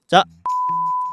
자,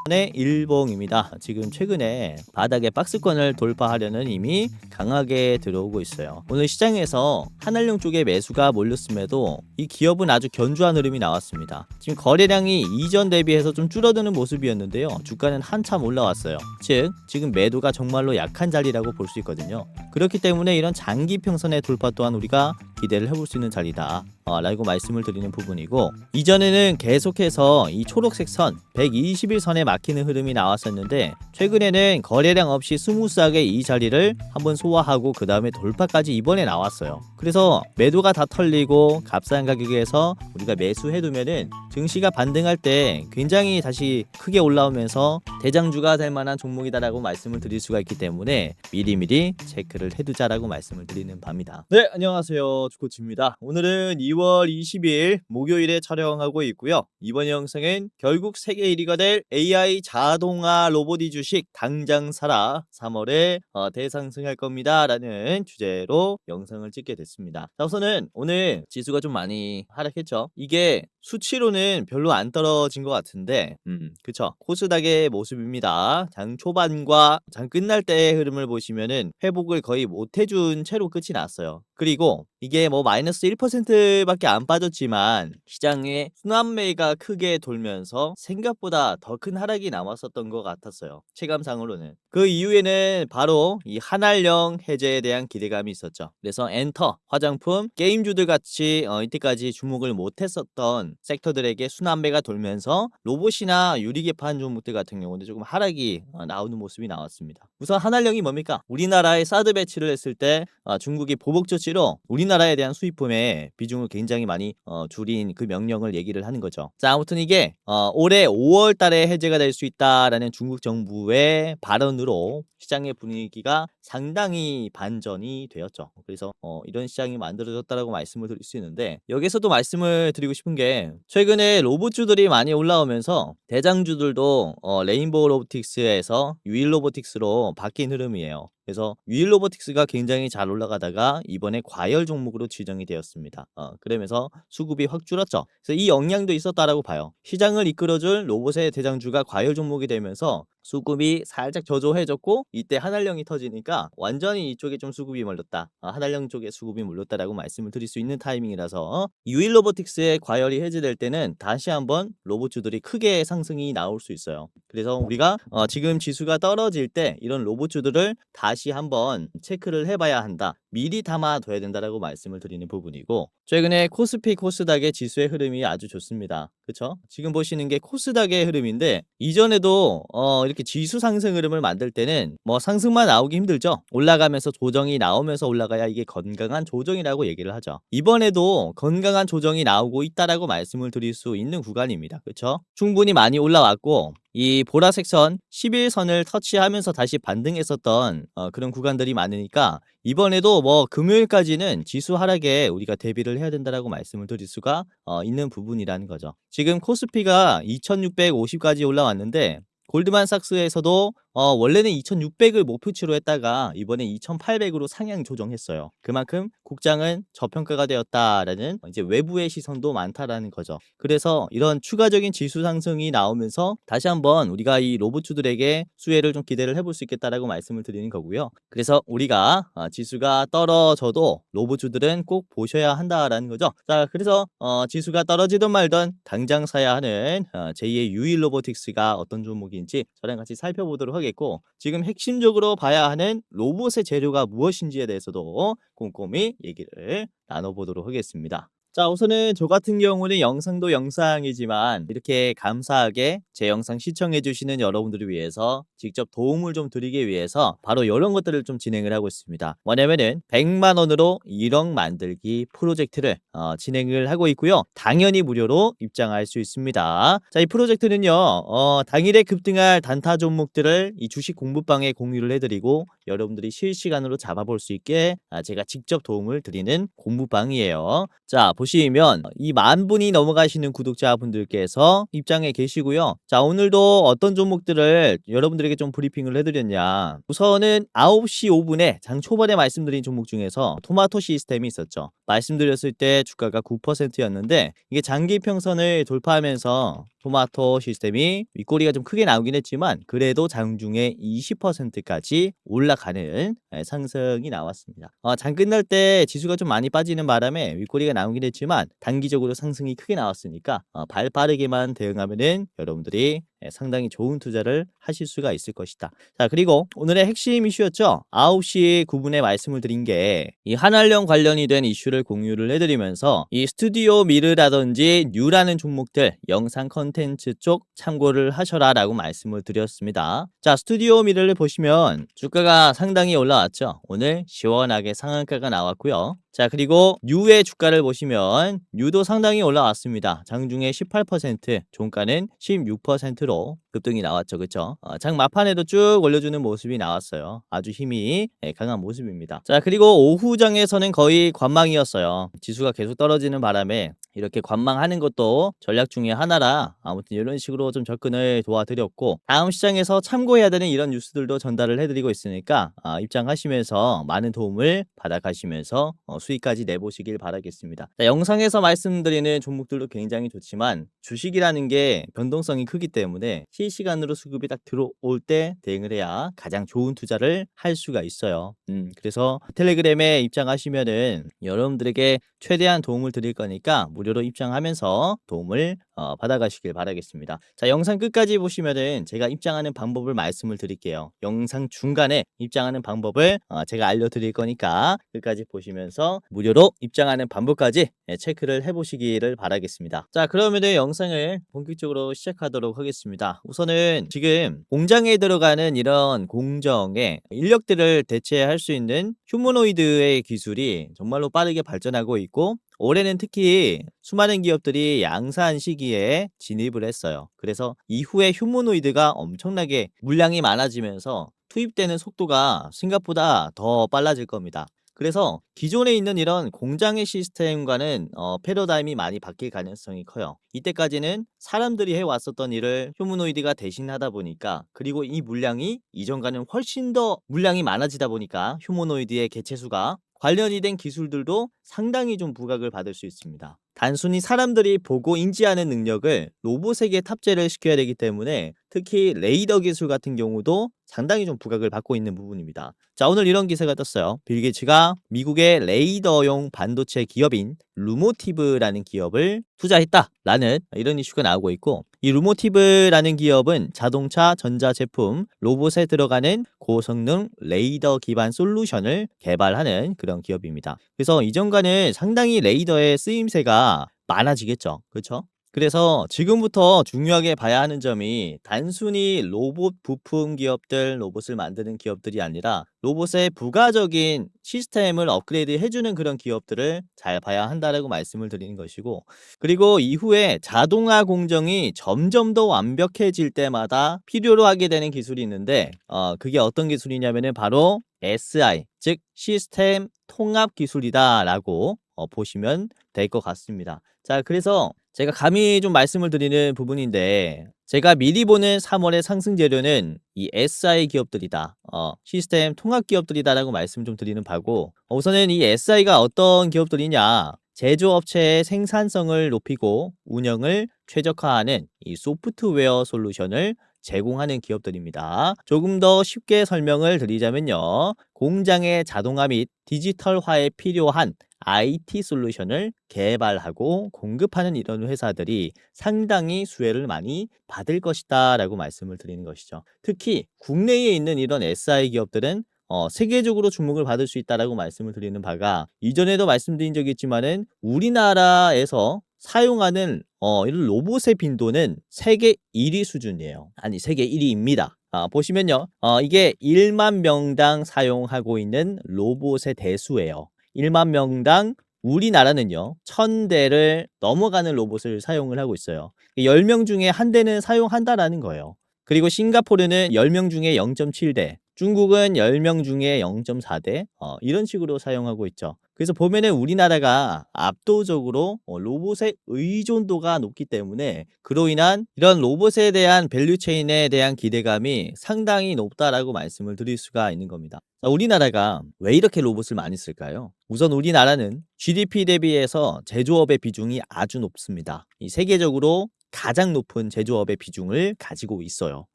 의 일봉입니다. 지금 최근에 바닥의 박스권을 돌파하려는 힘이 강하게 들어오고 있어요. 오늘 시장에서 한알령 쪽에 매수가 몰렸음에도 이 기업은 아주 견조한 흐름이 나왔습니다. 지금 거래량이 이전 대비해서 좀 줄어드는 모습이었는데요. 주가는 한참 올라왔어요. 즉 지금 매도가 정말로 약한 자리라고 볼 수 있거든요. 그렇기 때문에 이런 장기 평선의 돌파 또한 우리가 기대를 해볼 수 있는 자리다 라고 말씀을 드리는 부분이고, 이전에는 계속해서 이 초록색 선 121선에 막히는 흐름이 나왔었는데 최근에는 거래량 없이 스무스하게 이 자리를 한번 소화하고 그 다음에 돌파까지 이번에 나왔어요. 그래서 매도가 다 털리고 값싼 가격에서 우리가 매수해두면은 증시가 반등할 때 굉장히 다시 크게 올라오면서 대장주가 될 만한 종목이다라고 말씀을 드릴 수가 있기 때문에 미리미리 체크를 해두자라고 말씀을 드리는 바입니다. 네, 안녕하세요, 주코치입니다. 오늘은 2월 20일 목요일에 촬영하고 있고요. 이번 영상은 결국 세계 1위가 될 AI 자동화 로봇이 주식 당장 사라, 3월에 대상승할 겁니다 라는 주제로 영상을 찍게 됐습니다. 자, 우선은 오늘 지수가 좀 많이 하락했죠. 이게 수치로는 별로 안 떨어진 것 같은데 그쵸, 코스닥의 모습입니다. 장 초반과 장 끝날 때의 흐름을 보시면은 회복을 거의 못 해준 채로 끝이 났어요. 그리고 이게 뭐 마이너스 1%밖에 안 빠졌지만 시장에 순환매가 크게 돌면서 생각보다 더 큰 하락이 남았었던 것 같았어요. 체감상으로는. 그 이후에는 바로 이 한알령 해제에 대한 기대감이 있었죠. 그래서 엔터, 화장품, 게임주들 같이 이때까지 주목을 못했었던 섹터들에게 순환매가 돌면서 로봇이나 유리개판 종목들 같은 경우는 조금 하락이 나오는 모습이 나왔습니다. 우선 한알령이 뭡니까? 우리나라에 사드 배치를 했을 때 중국이 보복 조치로 우리나라에 대한 수입품의 비중을 굉장히 많이 줄인 그 명령을 얘기를 하는 거죠. 자, 아무튼 이게 올해 5월 달에 해제가 될 수 있다라는 중국 정부의 발언으로 시장의 분위기가 상당히 반전이 되었죠. 그래서 이런 시장이 만들어졌다라고 말씀을 드릴 수 있는데, 여기서도 말씀을 드리고 싶은 게 최근에 로봇주들이 많이 올라오면서 대장주들도 레인보우 로보틱스에서 유일 로보틱스로 바뀐 흐름이에요. 그래서 유일 로보틱스가 굉장히 잘 올라가다가 이번에 과열 종목으로 지정이 되었습니다. 그러면서 수급이 확 줄었죠. 그래서 이 영향도 있었다라고 봐요. 시장을 이끌어줄 로봇의 대장주가 과열 종목이 되면서 수급이 살짝 저조해졌고, 이때 한알령이 터지니까 완전히 이쪽에 좀 수급이 몰렸다. 한알령 쪽에 수급이 몰렸다라고 말씀을 드릴 수 있는 타이밍이라서 유일 로보틱스의 과열이 해제될 때는 다시 한번 로봇주들이 크게 상승이 나올 수 있어요. 그래서 우리가 지금 지수가 떨어질 때 이런 로봇주들을 다시 한번 체크를 해봐야 한다. 미리 담아둬야 된다라고 말씀을 드리는 부분이고, 최근에 코스피 코스닥의 지수의 흐름이 아주 좋습니다. 그쵸? 지금 보시는 게 코스닥의 흐름인데, 이전에도 이렇게 지수 상승 흐름을 만들 때는 뭐 상승만 나오기 힘들죠. 올라가면서 조정이 나오면서 올라가야 이게 건강한 조정이라고 얘기를 하죠. 이번에도 건강한 조정이 나오고 있다라고 말씀을 드릴 수 있는 구간입니다. 그쵸? 충분히 많이 올라왔고, 이 보라색 선 11선을 터치하면서 다시 반등했었던 그런 구간들이 많으니까 이번에도 뭐 금요일까지는 지수 하락에 우리가 대비를 해야 된다라고 말씀을 드릴 수가 있는 부분이라는 거죠. 지금 코스피가 2650까지 올라왔는데 골드만삭스에서도 원래는 2600을 목표치로 했다가 이번에 2800으로 상향 조정했어요. 그만큼 국장은 저평가가 되었다라는 이제 외부의 시선도 많다라는 거죠. 그래서 이런 추가적인 지수 상승이 나오면서 다시 한번 우리가 이 로봇주들에게 수혜를 좀 기대를 해볼 수 있겠다라고 말씀을 드리는 거고요. 그래서 우리가 지수가 떨어져도 로봇주들은 꼭 보셔야 한다라는 거죠. 자, 그래서 지수가 떨어지든 말든 당장 사야 하는 제2의 유일 로보틱스가 어떤 종목인지 저랑 같이 살펴보도록 하겠고, 지금 핵심적으로 봐야 하는 로봇의 재료가 무엇인지에 대해서도 꼼꼼히 얘기를 나눠보도록 하겠습니다. 자, 우선은 저 같은 경우는 영상도 영상이지만 이렇게 감사하게 제 영상 시청해 주시는 여러분들을 위해서 직접 도움을 좀 드리기 위해서 바로 이런 것들을 좀 진행을 하고 있습니다. 뭐냐면은 100만 원으로 1억 만들기 프로젝트를 진행을 하고 있고요. 당연히 무료로 입장할 수 있습니다. 자, 이 프로젝트는요, 당일에 급등할 단타 종목들을 이 주식 공부방에 공유를 해드리고 여러분들이 실시간으로 잡아볼 수 있게 제가 직접 도움을 드리는 공부방이에요. 자, 보시면 이 10,000분이 넘어가시는 구독자분들께서 입장해 계시고요. 자, 오늘도 어떤 종목들을 여러분들에게 좀 브리핑을 해드렸냐. 우선은 9시 5분에 장 초반에 말씀드린 종목 중에서 토마토 시스템이 있었죠. 말씀드렸을 때 주가가 9%였는데 이게 장기 평선을 돌파하면서 토마토 시스템이 윗꼬리가 좀 크게 나오긴 했지만 그래도 장중에 20%까지 올라가는 상승이 나왔습니다. 장 끝날 때 지수가 좀 많이 빠지는 바람에 윗꼬리가 나오긴 했지만 단기적으로 상승이 크게 나왔으니까 발 빠르게만 대응하면은 여러분들이 상당히 좋은 투자를 하실 수가 있을 것이다. 자, 그리고 오늘의 핵심 이슈였죠. 9시 9분에 말씀을 드린 게 이 한알령 관련이 된 이슈를 공유를 해드리면서 이 스튜디오 미르라든지 뉴라는 종목들 영상 컨텐츠 쪽 참고를 하셔라 라고 말씀을 드렸습니다. 자, 스튜디오 미르를 보시면 주가가 상당히 올라왔죠. 오늘 시원하게 상한가가 나왔고요. 자, 그리고 뉴의 주가를 보시면 뉴도 상당히 올라왔습니다. 장중에 18%, 종가는 16%로 급등이 나왔죠. 그쵸? 장 막판에도 쭉 올려주는 모습이 나왔어요. 아주 힘이 강한 모습입니다. 자, 그리고 오후장에서는 거의 관망이었어요. 지수가 계속 떨어지는 바람에 이렇게 관망하는 것도 전략 중에 하나라 아무튼 이런 식으로 좀 접근을 도와드렸고 다음 시장에서 참고해야 되는 이런 뉴스들도 전달을 해드리고 있으니까 입장하시면서 많은 도움을 받아가시면서 수익까지 내보시길 바라겠습니다. 자, 영상에서 말씀드리는 종목들도 굉장히 좋지만 주식이라는 게 변동성이 크기 때문에 실시간으로 수급이 딱 들어올 때 대응을 해야 가장 좋은 투자를 할 수가 있어요. 그래서 텔레그램에 입장하시면은 여러분들에게 최대한 도움을 드릴 거니까 무료로 입장하면서 도움을 받아가시길 바라겠습니다. 자, 영상 끝까지 보시면은 제가 입장하는 방법을 말씀을 드릴게요. 영상 중간에 입장하는 방법을 제가 알려드릴 거니까 끝까지 보시면서 무료로 입장하는 방법까지 체크를 해보시기를 바라겠습니다. 자, 그러면은 영상을 본격적으로 시작하도록 하겠습니다. 우선은 지금 공장에 들어가는 이런 공정의 인력들을 대체할 수 있는 휴머노이드의 기술이 정말로 빠르게 발전하고 있고 올해는 특히 수많은 기업들이 양산 시기에 진입을 했어요. 그래서 이후에 휴머노이드가 엄청나게 물량이 많아지면서 투입되는 속도가 생각보다 더 빨라질 겁니다. 그래서 기존에 있는 이런 공장의 시스템과는 패러다임이 많이 바뀔 가능성이 커요. 이때까지는 사람들이 해왔었던 일을 휴머노이드가 대신하다 보니까 그리고 이 물량이 이전과는 훨씬 더 물량이 많아지다 보니까 휴머노이드의 개체수가 관련이 된 기술들도 상당히 좀 부각을 받을 수 있습니다. 단순히 사람들이 보고 인지하는 능력을 로봇에게 탑재를 시켜야 되기 때문에 특히 레이더 기술 같은 경우도 상당히 좀 부각을 받고 있는 부분입니다. 자, 오늘 이런 기사가 떴어요. 빌 게이츠가 미국의 레이더용 반도체 기업인 루모티브라는 기업을 투자했다라는 이런 이슈가 나오고 있고 이 루모티브라는 기업은 자동차, 전자제품, 로봇에 들어가는 고성능 레이더 기반 솔루션을 개발하는 그런 기업입니다. 그래서 이전과는 상당히 레이더의 쓰임새가 많아지겠죠. 그렇죠? 그래서 지금부터 중요하게 봐야 하는 점이 단순히 로봇 부품 기업들, 로봇을 만드는 기업들이 아니라 로봇의 부가적인 시스템을 업그레이드 해주는 그런 기업들을 잘 봐야 한다라고 말씀을 드리는 것이고 그리고 이후에 자동화 공정이 점점 더 완벽해질 때마다 필요로 하게 되는 기술이 있는데 그게 어떤 기술이냐면은 바로 SI, 즉 시스템 통합 기술이다라고 보시면 될 것 같습니다. 자, 그래서 제가 감히 좀 말씀을 드리는 부분인데 제가 미리 보는 3월의 상승 재료는 이 SI 기업들이다. 시스템 통합 기업들이다라고 말씀 좀 드리는 바고 우선은 이 SI가 어떤 기업들이냐 제조업체의 생산성을 높이고 운영을 최적화하는 이 소프트웨어 솔루션을 제공하는 기업들입니다. 조금 더 쉽게 설명을 드리자면요. 공장의 자동화 및 디지털화에 필요한 IT 솔루션을 개발하고 공급하는 이런 회사들이 상당히 수혜를 많이 받을 것이다 라고 말씀을 드리는 것이죠. 특히 국내에 있는 이런 SI 기업들은 세계적으로 주목을 받을 수 있다라고 말씀을 드리는 바가 이전에도 말씀드린 적이 있지만은 우리나라에서 사용하는 이런 로봇의 빈도는 세계 1위 수준이에요. 아니 세계 1위입니다. 보시면요. 이게 1만 명당 사용하고 있는 로봇의 대수예요. 1만 명당 우리나라는요 1000대를 넘어가는 로봇을 사용을 하고 있어요. 10명 중에 한 대는 사용한다라는 거예요. 그리고 싱가포르는 10명 중에 0.7대, 중국은 10명 중에 0.4대 이런 식으로 사용하고 있죠. 그래서 보면은 우리나라가 압도적으로 로봇의 의존도가 높기 때문에 그로 인한 이런 로봇에 대한 밸류체인에 대한 기대감이 상당히 높다라고 말씀을 드릴 수가 있는 겁니다. 자, 우리나라가 왜 이렇게 로봇을 많이 쓸까요? 우선 우리나라는 GDP 대비해서 제조업의 비중이 아주 높습니다. 이 세계적으로 가장 높은 제조업의 비중을 가지고 있어요.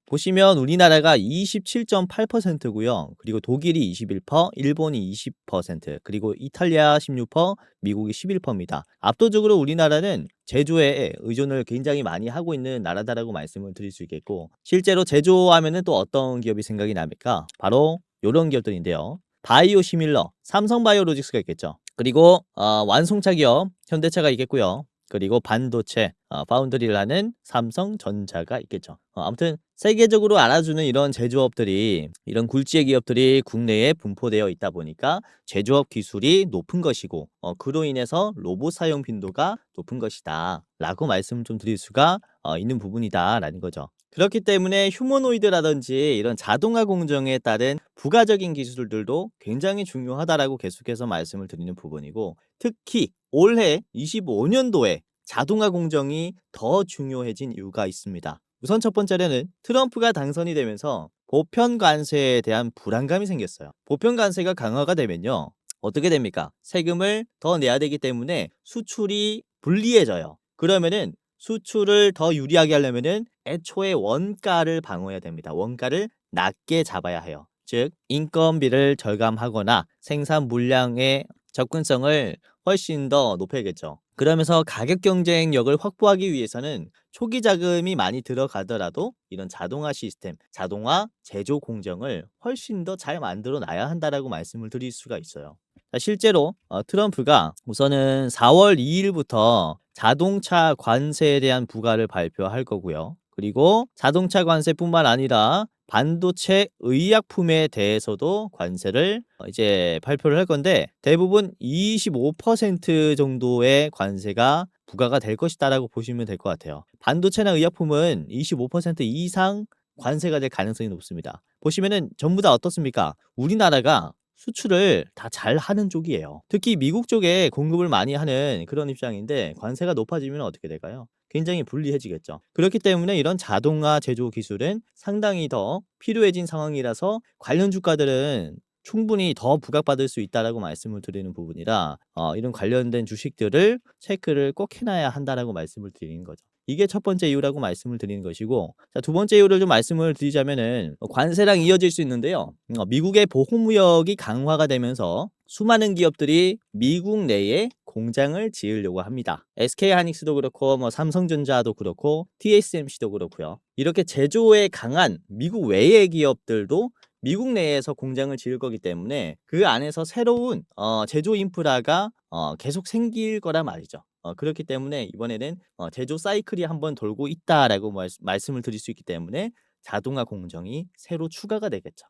보시면 우리나라가 27.8%고요. 그리고 독일이 21%, 일본이 20%, 그리고 이탈리아 16%, 미국이 11%입니다. 압도적으로 우리나라는 제조에 의존을 굉장히 많이 하고 있는 나라다라고 말씀을 드릴 수 있겠고, 실제로 제조하면은 또 어떤 기업이 생각이 납니까? 바로 이런 기업들인데요. 바이오 시밀러, 삼성바이오로직스가 있겠죠. 그리고 완송차 기업 현대차가 있겠고요. 그리고 반도체 파운드리를 하는 삼성전자가 있겠죠. 아무튼 세계적으로 알아주는 이런 제조업들이, 이런 굴지의 기업들이 국내에 분포되어 있다 보니까 제조업 기술이 높은 것이고 그로 인해서 로봇 사용 빈도가 높은 것이다 라고 말씀을 좀 드릴 수가 있는 부분이다 라는 거죠. 그렇기 때문에 휴머노이드라든지 이런 자동화 공정에 따른 부가적인 기술들도 굉장히 중요하다라고 계속해서 말씀을 드리는 부분이고, 특히 올해 25년도에 자동화 공정이 더 중요해진 이유가 있습니다. 우선 첫 번째로는 트럼프가 당선이 되면서 보편 관세에 대한 불안감이 생겼어요. 보편 관세가 강화가 되면요, 어떻게 됩니까? 세금을 더 내야 되기 때문에 수출이 불리해져요. 그러면은 수출을 더 유리하게 하려면은 애초에 원가를 방어해야 됩니다. 원가를 낮게 잡아야 해요. 즉 인건비를 절감하거나 생산 물량의 접근성을 훨씬 더 높여야겠죠. 그러면서 가격 경쟁력을 확보하기 위해서는 초기 자금이 많이 들어가더라도 이런 자동화 시스템, 자동화 제조 공정을 훨씬 더 잘 만들어 놔야 한다라고 말씀을 드릴 수가 있어요. 자, 실제로 트럼프가 우선은 4월 2일부터 자동차 관세에 대한 부과를 발표할 거고요. 그리고 자동차 관세뿐만 아니라 반도체 의약품에 대해서도 관세를 이제 발표를 할 건데, 대부분 25% 정도의 관세가 부과가 될 것이다라고 보시면 될 것 같아요. 반도체나 의약품은 25% 이상 관세가 될 가능성이 높습니다. 보시면은 전부 다 어떻습니까? 우리나라가 수출을 다 잘하는 쪽이에요. 특히 미국 쪽에 공급을 많이 하는 그런 입장인데, 관세가 높아지면 어떻게 될까요? 굉장히 불리해지겠죠. 그렇기 때문에 이런 자동화 제조 기술은 상당히 더 필요해진 상황이라서 관련 주가들은 충분히 더 부각받을 수 있다라고 말씀을 드리는 부분이라 이런 관련된 주식들을 체크를 꼭 해놔야 한다라고 말씀을 드리는 거죠. 이게 첫 번째 이유라고 말씀을 드리는 것이고, 자, 두 번째 이유를 좀 말씀을 드리자면은 관세랑 이어질 수 있는데요. 미국의 보호무역이 강화가 되면서 수많은 기업들이 미국 내에 공장을 지으려고 합니다. SK하이닉스도 그렇고 삼성전자도 그렇고 TSMC도 그렇고요. 이렇게 제조에 강한 미국 외의 기업들도 미국 내에서 공장을 지을 거기 때문에 그 안에서 새로운 제조 인프라가 계속 생길 거란 말이죠. 그렇기 때문에 이번에는 제조 사이클이 한번 돌고 있다라고 말씀을 드릴 수 있기 때문에 자동화 공정이 새로 추가가 되겠죠.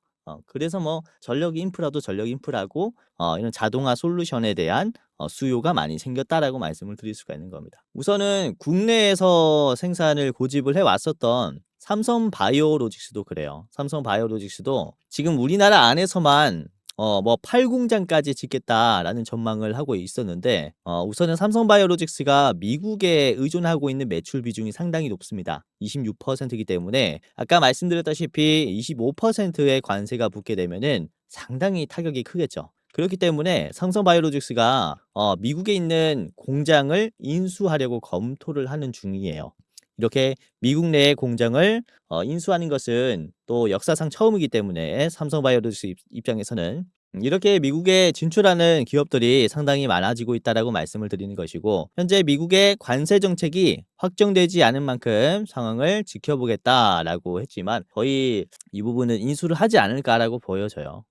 그래서 전력 인프라도 전력 인프라고 이런 자동화 솔루션에 대한 수요가 많이 생겼다라고 말씀을 드릴 수가 있는 겁니다. 우선은 국내에서 생산을 고집을 해왔었던 삼성바이오로직스도 그래요. 삼성바이오로직스도 지금 우리나라 안에서만 8공장까지 짓겠다라는 전망을 하고 있었는데, 우선은 삼성바이오로직스가 미국에 의존하고 있는 매출 비중이 상당히 높습니다. 26%이기 때문에 아까 말씀드렸다시피 25%의 관세가 붙게 되면은 상당히 타격이 크겠죠. 그렇기 때문에 삼성바이오로직스가 미국에 있는 공장을 인수하려고 검토를 하는 중이에요. 이렇게 미국 내의 공장을 인수하는 것은 또 역사상 처음이기 때문에 삼성바이오로직스 입장에서는 이렇게 미국에 진출하는 기업들이 상당히 많아지고 있다라고 말씀을 드리는 것이고, 현재 미국의 관세 정책이 확정되지 않은 만큼 상황을 지켜보겠다라고 했지만 거의 이 부분은 인수를 하지 않을까라고 보여져요.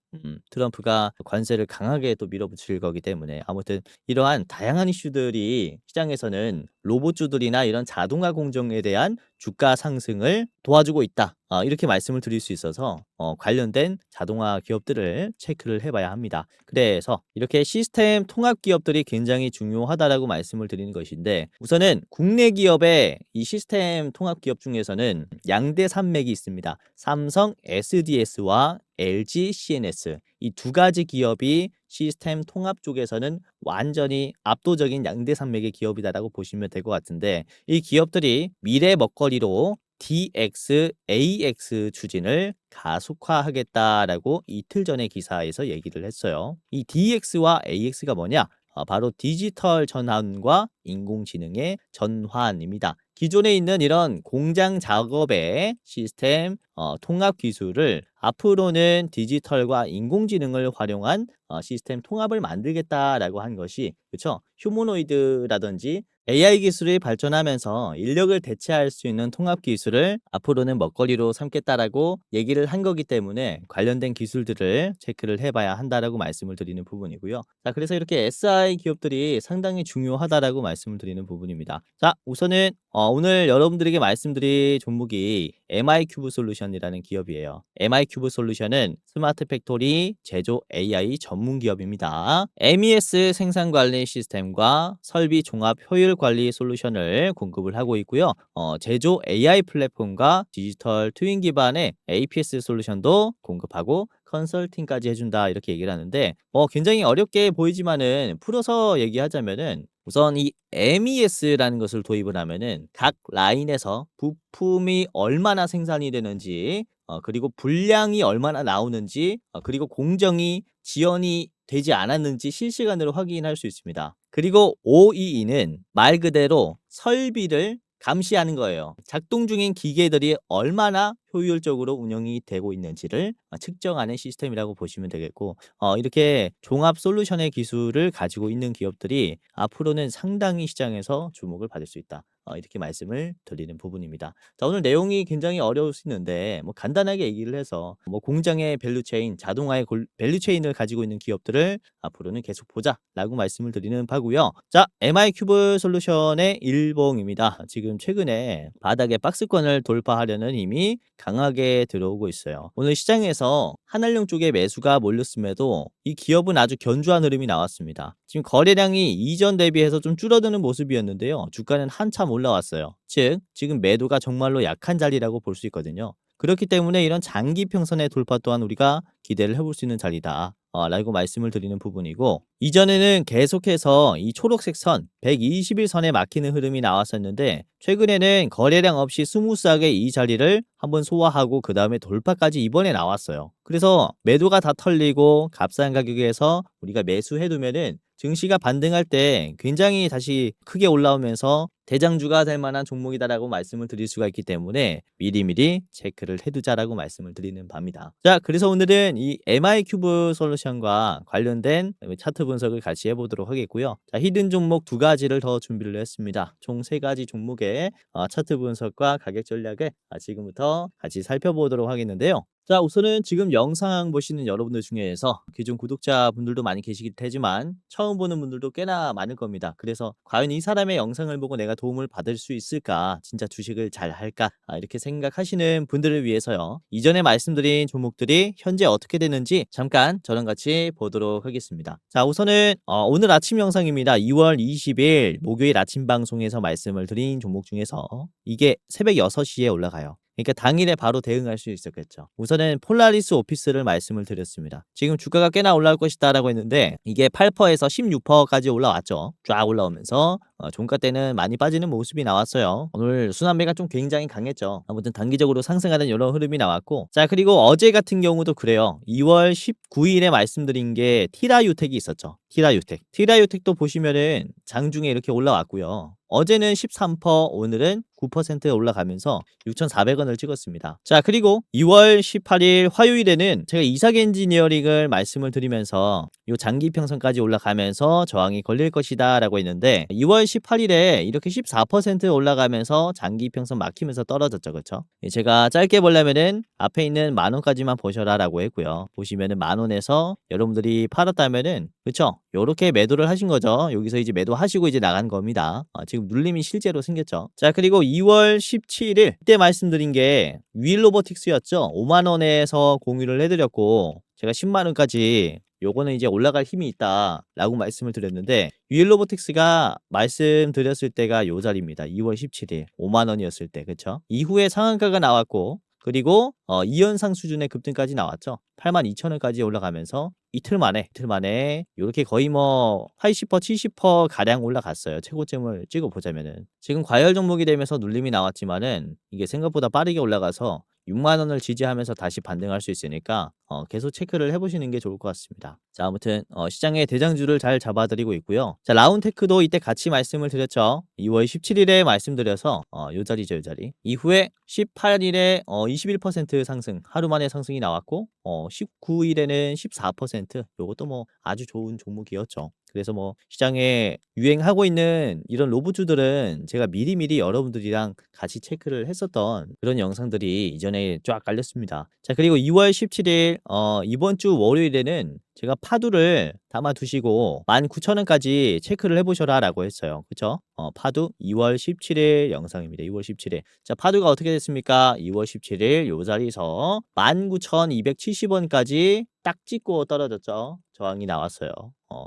트럼프가 관세를 강하게 또 밀어붙일 거기 때문에. 아무튼 이러한 다양한 이슈들이 시장에서는 로봇주들이나 이런 자동화 공정에 대한 주가 상승을 도와주고 있다. 이렇게 말씀을 드릴 수 있어서 관련된 자동화 기업들을 체크를 해봐야 합니다. 그래서 이렇게 시스템 통합 기업들이 굉장히 중요하다라고 말씀을 드리는 것인데, 우선은 국내 기업의 이 시스템 통합 기업 중에서는 양대 산맥이 있습니다. 삼성 SDS와 LG CNS, 이 두 가지 기업이 시스템 통합 쪽에서는 완전히 압도적인 양대 산맥의 기업이다라고 보시면 될 것 같은데, 이 기업들이 미래 먹거리로 DX, AX 추진을 가속화하겠다라고 이틀 전에 기사에서 얘기를 했어요. 이 DX와 AX가 뭐냐? 바로 디지털 전환과 인공지능의 전환입니다. 기존에 있는 이런 공장 작업의 시스템 통합 기술을 앞으로는 디지털과 인공지능을 활용한 시스템 통합을 만들겠다라고 한 것이, 그렇죠? 휴머노이드라든지 AI 기술이 발전하면서 인력을 대체할 수 있는 통합 기술을 앞으로는 먹거리로 삼겠다라고 얘기를 한 거기 때문에 관련된 기술들을 체크를 해봐야 한다라고 말씀을 드리는 부분이고요. 자, 그래서 이렇게 SI 기업들이 상당히 중요하다라고 말씀을 드리는 부분입니다. 자, 우선은 오늘 여러분들에게 말씀드릴 종목이 MI큐브 솔루션이라는 기업이에요. MI큐브 솔루션은 스마트 팩토리 제조 AI 전문 기업입니다. MES 생산 관리 시스템과 설비 종합 효율 관리 솔루션을 공급을 하고 있고요. 제조 AI 플랫폼과 디지털 트윈 기반의 APS 솔루션도 공급하고 컨설팅까지 해준다, 이렇게 얘기를 하는데, 굉장히 어렵게 보이지만은 풀어서 얘기하자면은, 우선 이 MES라는 것을 도입을 하면은 각 라인에서 부품이 얼마나 생산이 되는지, 그리고 분량이 얼마나 나오는지, 그리고 공정이 지연이 되지 않았는지 실시간으로 확인할 수 있습니다. 그리고 OEE는 말 그대로 설비를 감시하는 거예요. 작동 중인 기계들이 얼마나 효율적으로 운영이 되고 있는지를 측정하는 시스템이라고 보시면 되겠고, 이렇게 종합 솔루션의 기술을 가지고 있는 기업들이 앞으로는 상당히 시장에서 주목을 받을 수 있다. 이렇게 말씀을 드리는 부분입니다. 자, 오늘 내용이 굉장히 어려울 수 있는데 간단하게 얘기를 해서 공장의 밸류체인, 자동화의 밸류체인을 가지고 있는 기업들을 앞으로는 계속 보자라고 말씀을 드리는 바고요. 자, MI큐브 솔루션의 일봉입니다. 지금 최근에 바닥에 박스권을 돌파하려는 힘이 강하게 들어오고 있어요. 오늘 시장에서 한알령 쪽에 매수가 몰렸음에도 이 기업은 아주 견조한 흐름이 나왔습니다. 지금 거래량이 이전 대비해서 좀 줄어드는 모습이었는데요. 주가는 한참 올라왔어요. 즉, 지금 매도가 정말로 약한 자리라고 볼 수 있거든요. 그렇기 때문에 이런 장기 평선의 돌파 또한 우리가 기대를 해볼 수 있는 자리다, 라고 말씀을 드리는 부분이고, 이전에는 계속해서 이 초록색 선 120일선에 막히는 흐름이 나왔었는데, 최근에는 거래량 없이 스무스하게 이 자리를 한번 소화하고 그 다음에 돌파까지 이번에 나왔어요. 그래서 매도가 다 털리고 값싼 가격에서 우리가 매수해두면은 증시가 반등할 때 굉장히 다시 크게 올라오면서 대장주가 될 만한 종목이다라고 말씀을 드릴 수가 있기 때문에 미리미리 체크를 해두자라고 말씀을 드리는 바입니다. 자, 그래서 오늘은 이 MI큐브 솔루션과 관련된 차트 분석을 같이 해보도록 하겠고요. 자, 히든 종목 두 가지를 더 준비를 했습니다. 총 세 가지 종목의 차트 분석과 가격 전략을 지금부터 같이 살펴보도록 하겠는데요. 자, 우선은 지금 영상 보시는 여러분들 중에서 기존 구독자분들도 많이 계시긴 하지만 처음 보는 분들도 꽤나 많을 겁니다. 그래서 과연 이 사람의 영상을 보고 내가 도움을 받을 수 있을까, 진짜 주식을 잘 할까, 이렇게 생각하시는 분들을 위해서요, 이전에 말씀드린 종목들이 현재 어떻게 되는지 잠깐 저랑 같이 보도록 하겠습니다. 자, 우선은 오늘 아침 영상입니다. 2월 20일 목요일 아침 방송에서 말씀을 드린 종목 중에서 이게 새벽 6시에 올라가요. 그러니까 당일에 바로 대응할 수 있었겠죠. 우선은 폴라리스 오피스를 말씀을 드렸습니다. 지금 주가가 꽤나 올라올 것이다라고 했는데 이게 8%에서 16%까지 올라왔죠. 쫙 올라오면서 종가 때는 많이 빠지는 모습이 나왔어요. 오늘 순환매가 좀 굉장히 강했죠. 아무튼 단기적으로 상승하는 이런 흐름이 나왔고, 자, 그리고 어제 같은 경우도 그래요. 2월 19일에 말씀드린 게 티라유텍이 있었죠. 티라유텍도 보시면은 장중에 이렇게 올라왔고요. 어제는 13%, 오늘은 9% 올라가면서 6,400원을 찍었습니다. 자, 그리고 2월 18일 화요일에는 제가 이삭 엔지니어링을 말씀을 드리면서 이 장기 평선까지 올라가면서 저항이 걸릴 것이다 라고 했는데 2월 18일에 이렇게 14% 올라가면서 장기 평선 막히면서 떨어졌죠. 그렇죠? 제가 짧게 보려면은 앞에 있는 10,000원까지만 보셔라라고 했고요. 보시면은 10,000원에서 여러분들이 팔았다면은 그쵸? 요렇게 매도를 하신 거죠. 여기서 이제 매도하시고 이제 나간 겁니다. 지금 눌림이 실제로 생겼죠. 자, 그리고 2월 17일 그때 말씀드린 게 윌로보틱스였죠. 50,000원에서 공유를 해드렸고 제가 10만원까지 요거는 이제 올라갈 힘이 있다라고 말씀을 드렸는데 윌로보틱스가 말씀드렸을 때가 요 자리입니다. 2월 17일 50,000원이었을 때 그쵸? 이후에 상한가가 나왔고 그리고 2연상 수준의 급등까지 나왔죠. 82,000원까지 올라가면서 이틀 만에 요렇게 거의 뭐 80% 70% 가량 올라갔어요. 최고점을 찍어 보자면은. 지금 과열 종목이 되면서 눌림이 나왔지만은 이게 생각보다 빠르게 올라가서 60,000원을 지지하면서 다시 반등할 수 있으니까 계속 체크를 해보시는 게 좋을 것 같습니다. 자, 아무튼 시장의 대장주를 잘 잡아드리고 있고요. 자, 라운테크도 이때 같이 말씀을 드렸죠. 2월 17일에 말씀드려서 요 자리죠, 요 자리. 이후에 18일에 21% 상승, 하루 만에 상승이 나왔고 19일에는 14%. 요것도 뭐 아주 좋은 종목이었죠. 그래서 뭐 시장에 유행하고 있는 이런 로봇주들은 제가 미리미리 여러분들이랑 같이 체크를 했었던 그런 영상들이 이전에 쫙 깔렸습니다. 자, 그리고 2월 17일 이번 주 월요일에는 제가 파두를 담아 두시고 19,000원까지 체크를 해보셔라 라고 했어요. 그쵸? 파두 2월 17일 영상입니다. 2월 17일. 자, 파두가 어떻게 됐습니까? 2월 17일 요 자리에서 19,270원까지 딱 찍고 떨어졌죠. 저항이 나왔어요.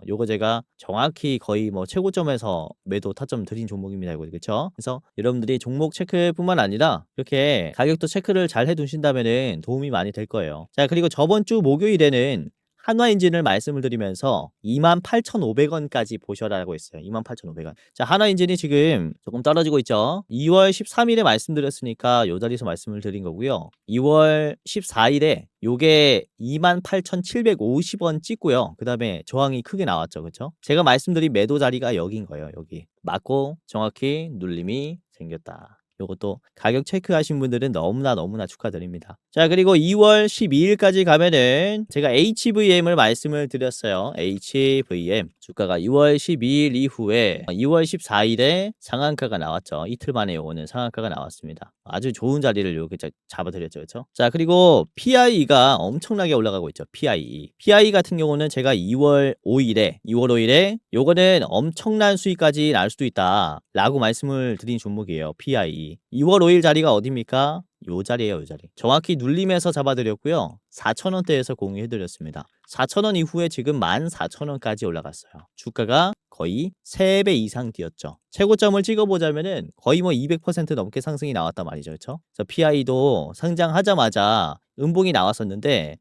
요거 제가 정확히 거의 뭐 최고점에서 매도 타점 드린 종목입니다. 이거 그쵸? 그래서 여러분들이 종목 체크뿐만 아니라 이렇게 가격도 체크를 잘 해두신다면은 도움이 많이 될 거예요. 자, 그리고 저번 주 목요일에는 한화인진을 말씀을 드리면서 28,500원까지 보셔라고 했어요. 28,500원. 자, 한화인진이 지금 조금 떨어지고 있죠. 2월 13일에 말씀드렸으니까 요 자리에서 말씀을 드린 거고요. 2월 14일에 요게 28,750원 찍고요. 그 다음에 저항이 크게 나왔죠. 그쵸? 제가 말씀드린 매도 자리가 여긴 거예요. 여기. 맞고 정확히 눌림이 생겼다. 요것도 가격 체크하신 분들은 너무나 축하드립니다. 자, 그리고 2월 12일까지 가면은 제가 HVM을 말씀을 드렸어요. HVM 주가가 2월 12일 이후에 2월 14일에 상한가가 나왔죠. 이틀 만에 요거는 상한가가 나왔습니다. 아주 좋은 자리를 이렇게 잡아드렸죠. 그렇죠? 자, 그리고 PI가 엄청나게 올라가고 있죠. PI 같은 경우는 제가 2월 5일에 요거는 엄청난 수익까지 날 수도 있다 라고 말씀을 드린 종목이에요. PI 2월 5일 자리가 어디입니까? 요 자리에요, 요 자리. 정확히 눌림에서 잡아드렸고요. 4,000원대에서 공유해드렸습니다. 4,000원 이후에 지금 14,000원까지 올라갔어요. 주가가 거의 3배 이상 뛰었죠. 최고점을 찍어보자면은 거의 뭐 200% 넘게 상승이 나왔단 말이죠. 그렇죠? 그래서 PI도 상장하자마자 음봉이 나왔었는데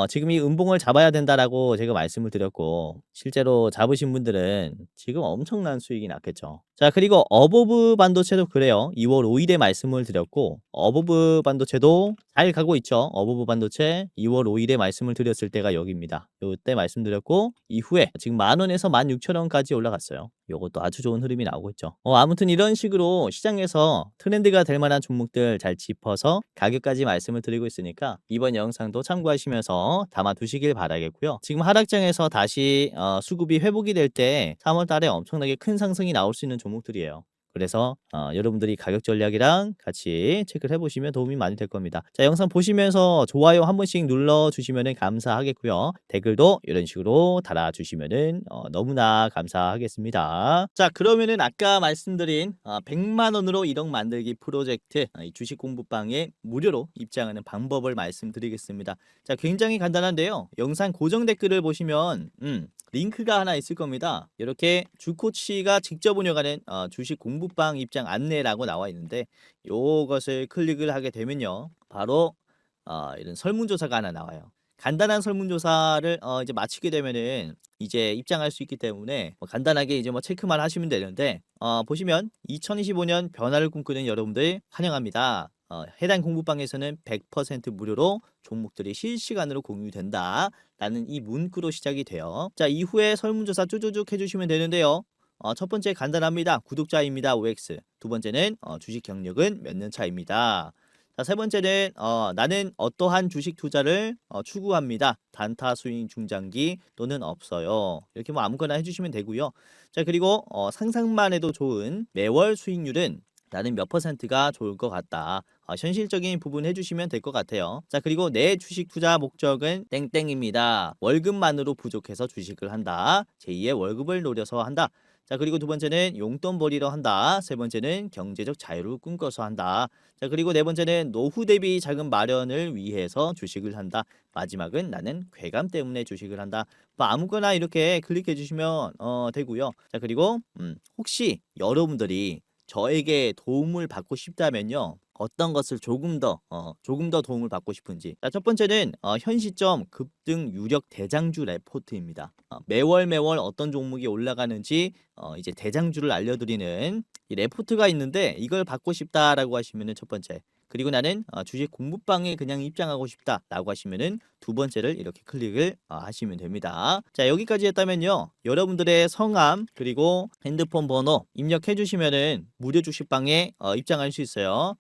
지금 이 음봉을 잡아야 된다라고 제가 말씀을 드렸고 실제로 잡으신 분들은 지금 엄청난 수익이 났겠죠. 자, 그리고 어버브 반도체도 그래요. 2월 5일에 말씀을 드렸고 어버브 반도체도 잘 가고 있죠. 어버브 반도체 2월 5일에 말씀을 드렸을 때가 여기입니다. 요때 말씀드렸고 이후에 지금 10,000원에서 16,000원까지 올라갔어요. 요것도 아주 좋은 흐름이 나오고 있죠. 아무튼 이런 식으로 시장에서 트렌드가 될 만한 종목들 잘 짚어서 가격까지 말씀을 드리고 있으니까 이번 영상도 참고하시면서 담아 두시길 바라겠고요. 지금 하락장에서 다시 수급이 회복이 될 때 3월 달에 엄청나게 큰 상승이 나올 수 있는 종목들이에요. 그래서 여러분들이 가격 전략이랑 같이 체크를 해보시면 도움이 많이 될 겁니다. 자, 영상 보시면서 좋아요 한 번씩 눌러주시면 감사하겠고요. 댓글도 이런 식으로 달아주시면 너무나 감사하겠습니다. 자, 그러면은 아까 말씀드린 100만원으로 1억 만들기 프로젝트 이 주식 공부방에 무료로 입장하는 방법을 말씀드리겠습니다. 자, 굉장히 간단한데요. 영상 고정 댓글을 보시면 링크가 하나 있을 겁니다. 이렇게 주코치가 직접 운영하는 주식 공부방 입장 안내라고 나와 있는데 이것을 클릭을 하게 되면요. 바로 이런 설문조사가 하나 나와요. 간단한 설문조사를 이제 마치게 되면은 이제 입장할 수 있기 때문에 간단하게 이제 뭐 체크만 하시면 되는데 보시면 2025년 변화를 꿈꾸는 여러분들 환영합니다. 해당 공부방에서는 100% 무료로 종목들이 실시간으로 공유된다 라는 이 문구로 시작이 돼요. 자, 이후에 설문조사 쭈쭈쭉 해주시면 되는데요. 첫 번째 간단합니다. 구독자입니다. OX. 두 번째는 주식 경력은 몇 년 차입니다. 자, 세 번째는 나는 어떠한 주식 투자를 추구합니다. 단타 스윙 중장기 또는 없어요. 이렇게 뭐 아무거나 해주시면 되고요. 자, 그리고 상상만 해도 좋은 매월 수익률은 나는 몇 퍼센트가 좋을 것 같다. 현실적인 부분 해주시면 될 것 같아요. 자, 그리고 내 주식 투자 목적은 땡땡입니다. 월급만으로 부족해서 주식을 한다. 제2의 월급을 노려서 한다. 자, 그리고 두 번째는 용돈 벌이러 한다. 세 번째는 경제적 자유를 꿈꿔서 한다. 자, 그리고 네 번째는 노후 대비 자금 마련을 위해서 주식을 한다. 마지막은 나는 괴감 때문에 주식을 한다. 뭐 아무거나 이렇게 클릭해 주시면 되고요. 자, 그리고 혹시 여러분들이 저에게 도움을 받고 싶다면요. 어떤 것을 조금 더 도움을 받고 싶은지. 자, 첫 번째는 현 시점 급등 유력 대장주 레포트입니다. 매월 어떤 종목이 올라가는지 이제 대장주를 알려드리는 이 레포트가 있는데 이걸 받고 싶다라고 하시면은 첫 번째. 그리고 나는 주식 공부방에 그냥 입장하고 싶다라고 하시면은 두 번째를 이렇게 클릭을 하시면 됩니다. 자, 여기까지 했다면요. 여러분들의 성함 그리고 핸드폰 번호 입력해 주시면은 무료 주식방에 입장할 수 있어요.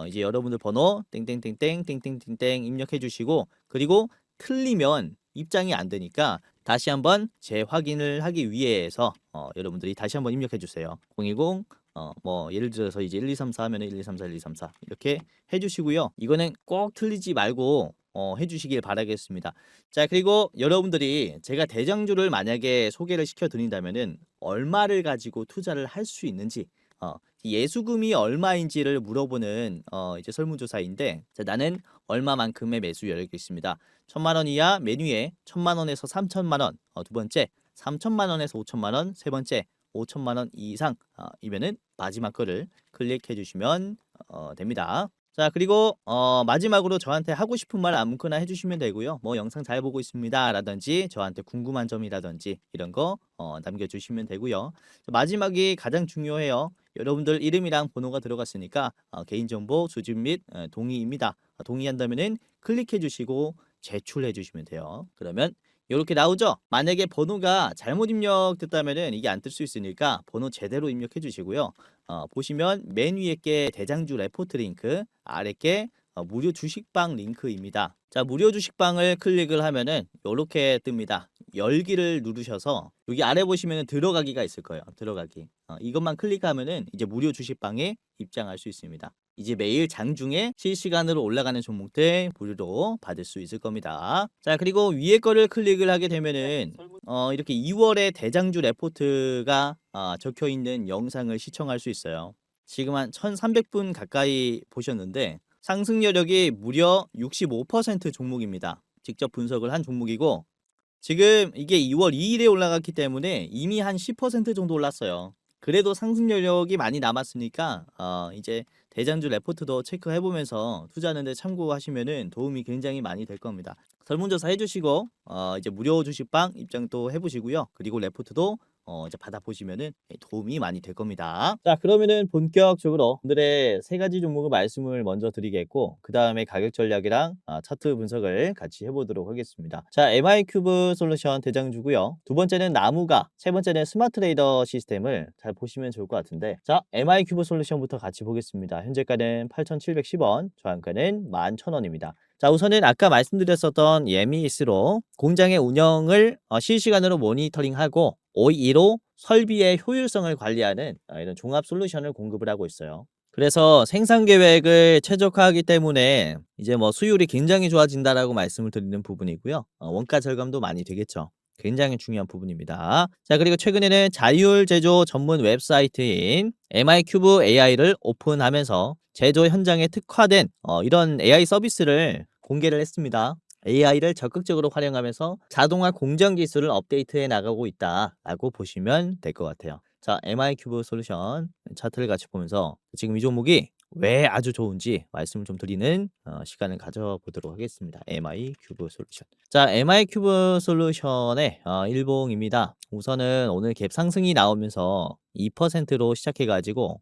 이제 여러분들 번호 땡땡땡땡 입력해 주시고 그리고 틀리면 입장이 안 되니까 다시 한번 재확인을 하기 위해서 여러분들이 다시 한번 입력해 주세요. 010 뭐 예를 들어서 이제 1, 2, 3, 4 하면은 1, 2, 3, 4, 1, 2, 3, 4 이렇게 해 주시고요. 이거는 꼭 틀리지 말고 해 주시길 바라겠습니다. 자, 그리고 여러분들이 제가 대장주를 만약에 소개를 시켜 드린다면은 얼마를 가지고 투자를 할 수 있는지 예수금이 얼마인지를 물어보는 이제 설문조사인데 자, 나는 얼마만큼의 매수 여력이 있습니다. 1,000만 원 이하 메뉴에 1,000만 원에서 3,000만 원. 두 번째 3,000만 원에서 5,000만 원. 세 번째 5,000만 원 이상 이면은 마지막 거를 클릭해 주시면 됩니다. 자, 그리고 마지막으로 저한테 하고 싶은 말 아무거나 해주시면 되고요. 뭐 영상 잘 보고 있습니다 라든지 저한테 궁금한 점이라든지 이런 거 남겨주시면 되고요. 마지막이 가장 중요해요. 여러분들 이름이랑 번호가 들어갔으니까 개인정보 수집 및 동의입니다. 동의한다면은 클릭해 주시고 제출해 주시면 돼요. 그러면 이렇게 나오죠? 만약에 번호가 잘못 입력됐다면은 이게 안 뜰 수 있으니까 번호 제대로 입력해 주시고요. 보시면 맨 위에 게 대장주 레포트 링크, 아래 게 무료 주식방 링크입니다. 자, 무료 주식방을 클릭을 하면은 이렇게 뜹니다. 열기를 누르셔서 여기 아래 보시면 들어가기가 있을 거예요. 들어가기. 이것만 클릭하면은 이제 무료 주식방에 입장할 수 있습니다. 이제 매일 장중에 실시간으로 올라가는 종목들 무료로 받을 수 있을 겁니다. 자, 그리고 위에 거를 클릭을 하게 되면은 이렇게 2월의 대장주 레포트가 적혀 있는 영상을 시청할 수 있어요. 지금 한 1,300분 가까이 보셨는데 상승 여력이 무려 65% 종목입니다. 직접 분석을 한 종목이고 지금 이게 2월 2일에 올라갔기 때문에 이미 한 10% 정도 올랐어요. 그래도 상승 여력이 많이 남았으니까 이제 대장주 레포트도 체크해 보면서 투자하는 데 참고하시면은 도움이 굉장히 많이 될 겁니다. 설문조사 해주시고 이제 무료 주식방 입장도 해보시고요. 그리고 레포트도 이제 받아보시면은 도움이 많이 될 겁니다. 자, 그러면은 본격적으로 오늘의 세 가지 종목을 말씀을 먼저 드리겠고 그 다음에 가격 전략이랑 차트 분석을 같이 해보도록 하겠습니다. 자, MI큐브 솔루션 대장주고요. 두 번째는 나무가, 세 번째는 스마트 레이더 시스템을 잘 보시면 좋을 것 같은데 자, MI큐브 솔루션부터 같이 보겠습니다. 현재가는 8,710원, 저한가는 11,000원입니다. 자, 우선은 아까 말씀드렸었던 예미스로 공장의 운영을 실시간으로 모니터링하고 OE로 설비의 효율성을 관리하는 이런 종합 솔루션을 공급을 하고 있어요. 그래서 생산 계획을 최적화하기 때문에 이제 뭐 수율이 굉장히 좋아진다라고 말씀을 드리는 부분이고요. 원가 절감도 많이 되겠죠. 굉장히 중요한 부분입니다. 자, 그리고 최근에는 자율 제조 전문 웹사이트인 MI큐브 AI를 오픈하면서 제조 현장에 특화된 이런 AI 서비스를 공개를 했습니다. AI를 적극적으로 활용하면서 자동화 공정 기술을 업데이트해 나가고 있다라고 보시면 될 것 같아요. 자, MI큐브 솔루션 차트를 같이 보면서 지금 이 종목이 왜 아주 좋은지 말씀을 좀 드리는 시간을 가져보도록 하겠습니다. MI큐브 솔루션. 자, MI큐브 솔루션의 일봉입니다. 우선은 오늘 갭 상승이 나오면서 2%로 시작해가지고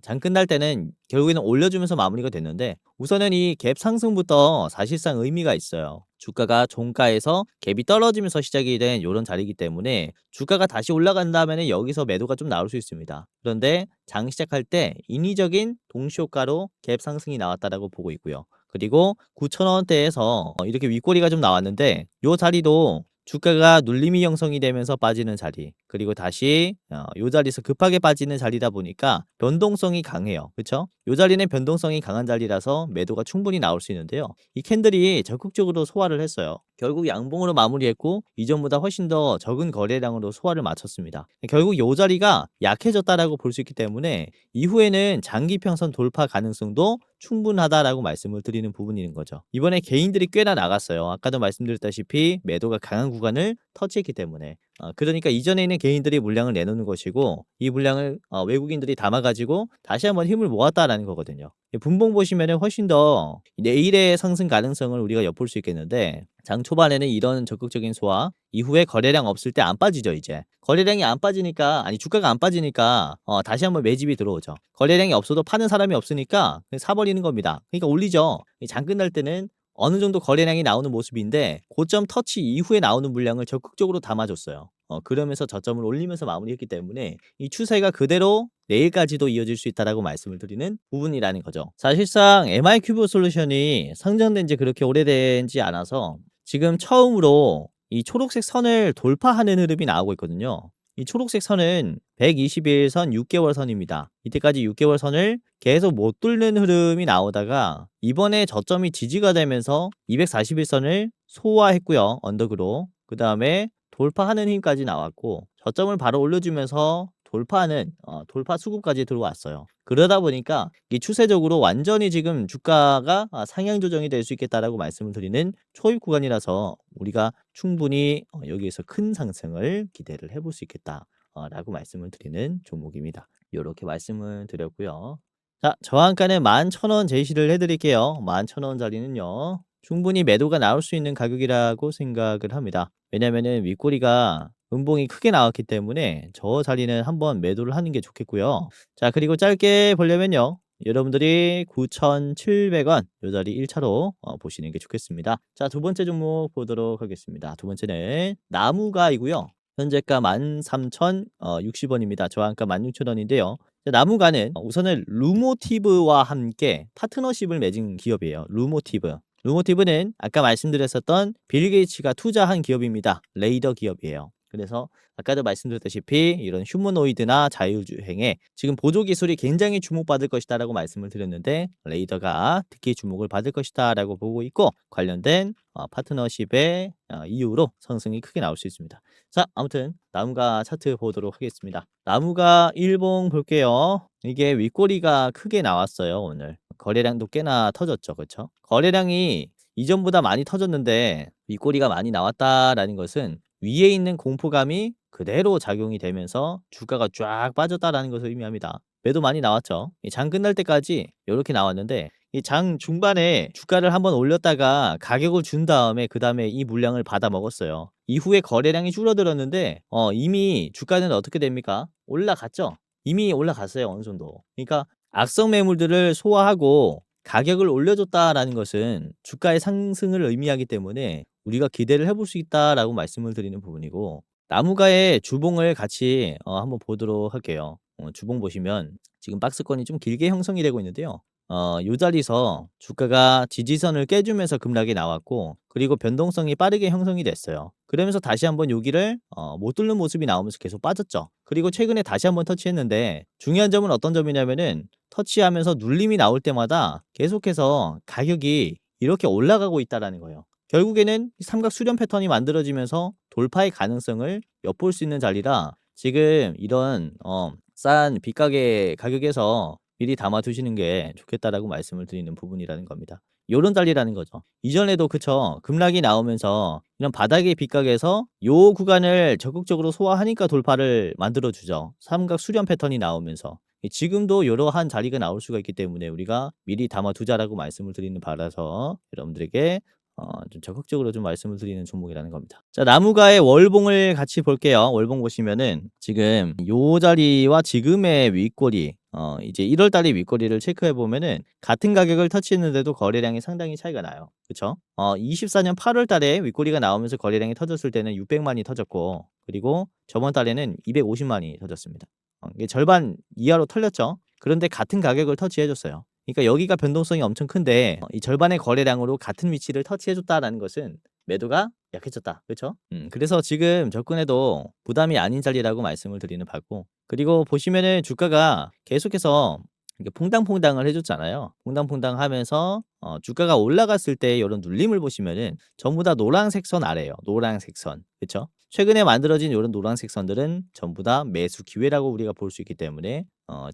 장 끝날 때는 결국에는 올려주면서 마무리가 됐는데 우선은 이 갭 상승부터 사실상 의미가 있어요. 주가가 종가에서 갭이 떨어지면서 시작이 된 이런 자리이기 때문에 주가가 다시 올라간다면 여기서 매도가 좀 나올 수 있습니다. 그런데 장 시작할 때 인위적인 동시효과로 갭 상승이 나왔다라고 보고 있고요. 그리고 9,000원대에서 이렇게 윗꼬리가 좀 나왔는데 이 자리도 주가가 눌림이 형성이 되면서 빠지는 자리 그리고 다시 요 자리에서 급하게 빠지는 자리다 보니까 변동성이 강해요. 그쵸? 요 자리는 변동성이 강한 자리라서 매도가 충분히 나올 수 있는데요. 이 캔들이 적극적으로 소화를 했어요. 결국 양봉으로 마무리했고 이전보다 훨씬 더 적은 거래량으로 소화를 마쳤습니다. 결국 요 자리가 약해졌다라고 볼 수 있기 때문에 이후에는 장기 평선 돌파 가능성도 충분하다라고 말씀을 드리는 부분인 거죠. 이번에 개인들이 꽤나 나갔어요. 아까도 말씀드렸다시피 매도가 강한 구간을 터치했기 때문에. 그러니까 이전에 있는 개인들이 물량을 내놓는 것이고 이 물량을 외국인들이 담아가지고 다시 한번 힘을 모았다라는 거거든요. 이 분봉 보시면은 훨씬 더 내일의 상승 가능성을 우리가 엿볼 수 있겠는데 장 초반에는 이런 적극적인 소화 이후에 거래량 없을 때 안 빠지죠 이제. 거래량이 안 빠지니까 주가가 안 빠지니까 다시 한번 매집이 들어오죠. 거래량이 없어도 파는 사람이 없으니까 그냥 사버리는 겁니다. 그러니까 올리죠. 장 끝날 때는 어느 정도 거래량이 나오는 모습인데 고점 터치 이후에 나오는 물량을 적극적으로 담아줬어요. 그러면서 저점을 올리면서 마무리했기 때문에 이 추세가 그대로 내일까지도 이어질 수 있다라고 말씀을 드리는 부분이라는 거죠. 사실상 MI큐브 솔루션이 상장된 지 그렇게 오래되지 않아서 지금 처음으로 이 초록색 선을 돌파하는 흐름이 나오고 있거든요. 이 초록색 선은 121선 6개월 선입니다. 이때까지 6개월 선을 계속 못 뚫는 흐름이 나오다가 이번에 저점이 지지가 되면서 241선을 소화했고요. 언덕으로. 그 다음에 돌파하는 힘까지 나왔고 저점을 바로 올려주면서 돌파하는 돌파 수급까지 들어왔어요. 그러다 보니까 이 추세적으로 완전히 지금 주가가 상향 조정이 될 수 있겠다라고 말씀을 드리는 초입 구간이라서 우리가 충분히 여기에서 큰 상승을 기대를 해볼 수 있겠다. 라고 말씀을 드리는 종목입니다. 이렇게 말씀을 드렸고요. 자, 저항가는 11,000원 제시를 해드릴게요. 11,000원짜리는요. 충분히 매도가 나올 수 있는 가격이라고 생각을 합니다. 왜냐면은 윗꼬리가 음봉이 크게 나왔기 때문에 저 자리는 한번 매도를 하는 게 좋겠고요. 자, 그리고 짧게 보려면요. 여러분들이 9,700원 요 자리 1차로 보시는 게 좋겠습니다. 자, 두 번째 종목 보도록 하겠습니다. 두 번째는 나무가이고요. 현재가 13,060원입니다. 저항가 16,000원인데요. 나무가는 우선은 루모티브와 함께 파트너십을 맺은 기업이에요. 루모티브. 루모티브는 아까 말씀드렸었던 빌 게이츠가 투자한 기업입니다. 레이더 기업이에요. 그래서 아까도 말씀드렸다시피 이런 휴머노이드나 자율주행에 지금 보조 기술이 굉장히 주목받을 것이다라고 말씀을 드렸는데 레이더가 특히 주목을 받을 것이다라고 보고 있고 관련된 파트너십의 이유로 상승이 크게 나올 수 있습니다. 자, 아무튼 나무가 차트 보도록 하겠습니다. 나무가 일봉 볼게요. 이게 윗꼬리가 크게 나왔어요. 오늘 거래량도 꽤나 터졌죠. 그렇죠? 거래량이 이전보다 많이 터졌는데 윗꼬리가 많이 나왔다라는 것은 위에 있는 공포감이 그대로 작용이 되면서 주가가 쫙 빠졌다라는 것을 의미합니다. 매도 많이 나왔죠. 장 끝날 때까지 이렇게 나왔는데 이 장 중반에 주가를 한번 올렸다가 가격을 준 다음에 그 다음에 이 물량을 받아 먹었어요. 이후에 거래량이 줄어들었는데 이미 주가는 어떻게 됩니까? 올라갔죠. 이미 올라갔어요. 어느 정도. 그러니까 악성 매물들을 소화하고 가격을 올려줬다라는 것은 주가의 상승을 의미하기 때문에 우리가 기대를 해볼 수 있다라고 말씀을 드리는 부분이고 나무가의 주봉을 같이 한번 보도록 할게요. 주봉 보시면 지금 박스권이 좀 길게 형성이 되고 있는데요. 요 자리에서 주가가 지지선을 깨주면서 급락이 나왔고 그리고 변동성이 빠르게 형성이 됐어요. 그러면서 다시 한번 여기를 못 뚫는 모습이 나오면서 계속 빠졌죠. 그리고 최근에 다시 한번 터치했는데 중요한 점은 어떤 점이냐면은 터치하면서 눌림이 나올 때마다 계속해서 가격이 이렇게 올라가고 있다라는 거예요. 결국에는 삼각 수렴 패턴이 만들어지면서 돌파의 가능성을 엿볼 수 있는 자리라 지금 이런 싼 빗가게 가격에서 미리 담아 두시는 게 좋겠다라고 말씀을 드리는 부분이라는 겁니다. 요런 자리라는 거죠. 이전에도 그쵸. 급락이 나오면서 이런 바닥의 빗각에서 요 구간을 적극적으로 소화하니까 돌파를 만들어 주죠. 삼각 수렴 패턴이 나오면서. 지금도 이러한 자리가 나올 수가 있기 때문에 우리가 미리 담아 두자라고 말씀을 드리는 바라서 여러분들에게 좀 적극적으로 좀 말씀을 드리는 종목이라는 겁니다. 자, 나무가의 월봉을 같이 볼게요. 월봉 보시면은 지금 요 자리와 지금의 윗꼬리 이제 1월 달의 윗꼬리를 체크해 보면은 같은 가격을 터치했는데도 거래량이 상당히 차이가 나요. 그쵸? 24년 8월 달에 윗꼬리가 나오면서 거래량이 터졌을 때는 600만이 터졌고 그리고 저번 달에는 250만이 터졌습니다. 이게 절반 이하로 털렸죠. 그런데 같은 가격을 터치해 줬어요. 그러니까 여기가 변동성이 엄청 큰데 이 절반의 거래량으로 같은 위치를 터치해 줬다라는 것은 매도가 약해졌다. 그렇죠? 그래서 지금 접근해도 부담이 아닌 자리라고 말씀을 드리는 바고, 그리고 보시면은 주가가 계속해서 이게 퐁당퐁당을 해줬잖아요. 퐁당퐁당하면서 주가가 올라갔을 때 이런 눌림을 보시면은 전부 다 노란색 선 아래예요. 노란색 선, 그렇죠? 최근에 만들어진 이런 노란색 선들은 전부 다 매수 기회라고 우리가 볼 수 있기 때문에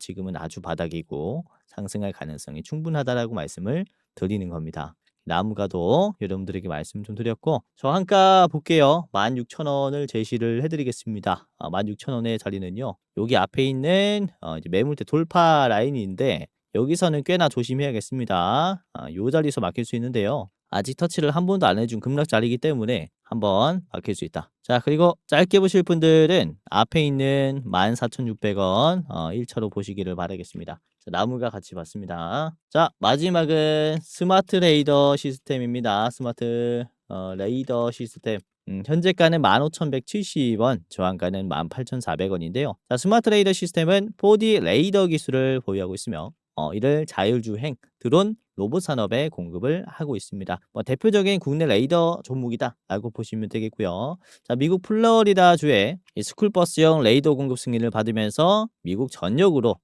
지금은 아주 바닥이고 상승할 가능성이 충분하다라고 말씀을 드리는 겁니다. 나무가도 여러분들에게 말씀 좀 드렸고, 저한가 볼게요. 16,000원을 제시를 해드리겠습니다. 16,000원의 자리는요, 여기 앞에 있는 이제 매물대 돌파 라인인데 여기서는 꽤나 조심해야겠습니다. 요 자리에서 막힐 수 있는데요, 아직 터치를 한 번도 안 해준 급락 자리이기 때문에 한번 막힐 수 있다. 자, 그리고 짧게 보실 분들은 앞에 있는 14,600원 1차로 보시기를 바라겠습니다. 자, 나무가 같이 봤습니다. 자, 마지막은 스마트 레이더 시스템입니다. 스마트 레이더 시스템. 현재가는 15,170원, 저항가는 18,400원인데요. 자, 스마트 레이더 시스템은 4D 레이더 기술을 보유하고 있으며 이를 자율주행, 드론, 로봇 산업에 공급을 하고 있습니다. 대표적인 국내 레이더 종목이다라고 보시면 되겠고요. 자, 미국 플로리다주의 이 스쿨버스용 레이더 공급 승인을 받으면서 미국 전역으로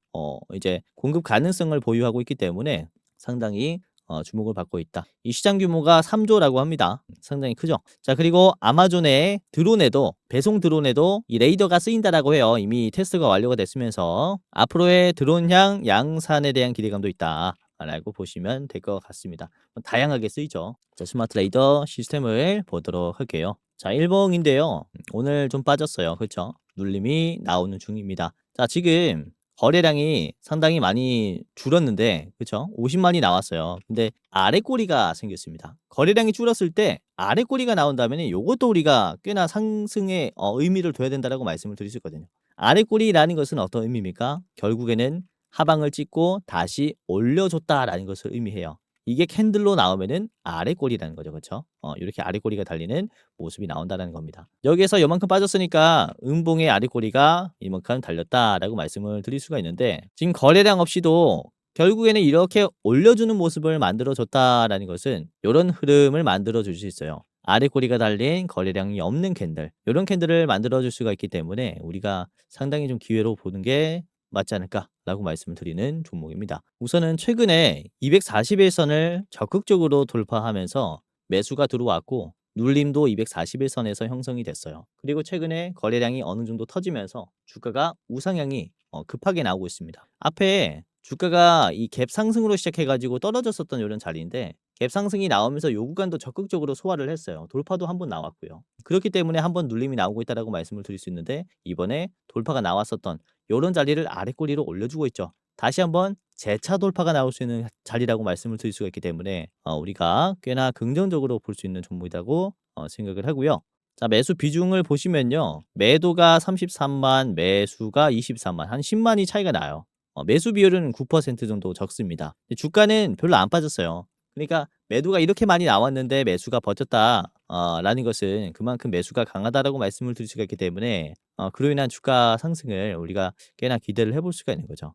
이제 공급 가능성을 보유하고 있기 때문에 상당히 주목을 받고 있다. 이 시장 규모가 3조라고 합니다. 상당히 크죠. 자, 그리고 아마존의 드론에도, 배송 드론에도 이 레이더가 쓰인다라고 해요. 이미 테스트가 완료가 됐으면서 앞으로의 드론향 양산에 대한 기대감도 있다 라고 보시면 될 것 같습니다. 다양하게 쓰이죠. 자, 스마트 레이더 시스템을 보도록 할게요. 자, 일봉인데요, 오늘 좀 빠졌어요. 그렇죠? 눌림이 나오는 중입니다. 자, 지금 거래량이 상당히 많이 줄었는데, 그렇죠? 50만이 나왔어요. 근데 아래 꼬리가 생겼습니다. 거래량이 줄었을 때 아래 꼬리가 나온다면 이것도 우리가 꽤나 상승의 의미를 둬야 된다라고 말씀을 드릴 수 있거든요. 아래 꼬리라는 것은 어떤 의미입니까? 결국에는 하방을 찍고 다시 올려줬다라는 것을 의미해요. 이게 캔들로 나오면은 아래 꼬리라는 거죠. 그렇죠? 이렇게 아래 꼬리가 달리는 모습이 나온다는 겁니다. 여기에서 요만큼 빠졌으니까 음봉의 아래 꼬리가 이만큼 달렸다라고 말씀을 드릴 수가 있는데, 지금 거래량 없이도 결국에는 이렇게 올려주는 모습을 만들어줬다라는 것은 이런 흐름을 만들어줄 수 있어요. 아래 꼬리가 달린 거래량이 없는 캔들, 이런 캔들을 만들어줄 수가 있기 때문에 우리가 상당히 좀 기회로 보는 게 맞지 않을까라고 말씀을 드리는 종목입니다. 우선은 최근에 241선을 적극적으로 돌파하면서 매수가 들어왔고 눌림도 241선에서 형성이 됐어요. 그리고 최근에 거래량이 어느 정도 터지면서 주가가 우상향이 급하게 나오고 있습니다. 앞에 주가가 이 갭 상승으로 시작해가지고 떨어졌었던 이런 자리인데, 갭 상승이 나오면서 요 구간도 적극적으로 소화를 했어요. 돌파도 한번 나왔고요. 그렇기 때문에 한번 눌림이 나오고 있다라고 말씀을 드릴 수 있는데, 이번에 돌파가 나왔었던 요런 자리를 아래 꼬리로 올려주고 있죠. 다시 한번 재차 돌파가 나올 수 있는 자리라고 말씀을 드릴 수가 있기 때문에 우리가 꽤나 긍정적으로 볼 수 있는 종목이라고 생각을 하고요. 자, 매수 비중을 보시면요, 매도가 33만, 매수가 23만, 한 10만이 차이가 나요. 매수 비율은 9% 정도 적습니다. 주가는 별로 안 빠졌어요. 그러니까 매도가 이렇게 많이 나왔는데 매수가 버텼다 라는 것은 그만큼 매수가 강하다라고 말씀을 드릴 수가 있기 때문에 그로 인한 주가 상승을 우리가 꽤나 기대를 해볼 수가 있는 거죠.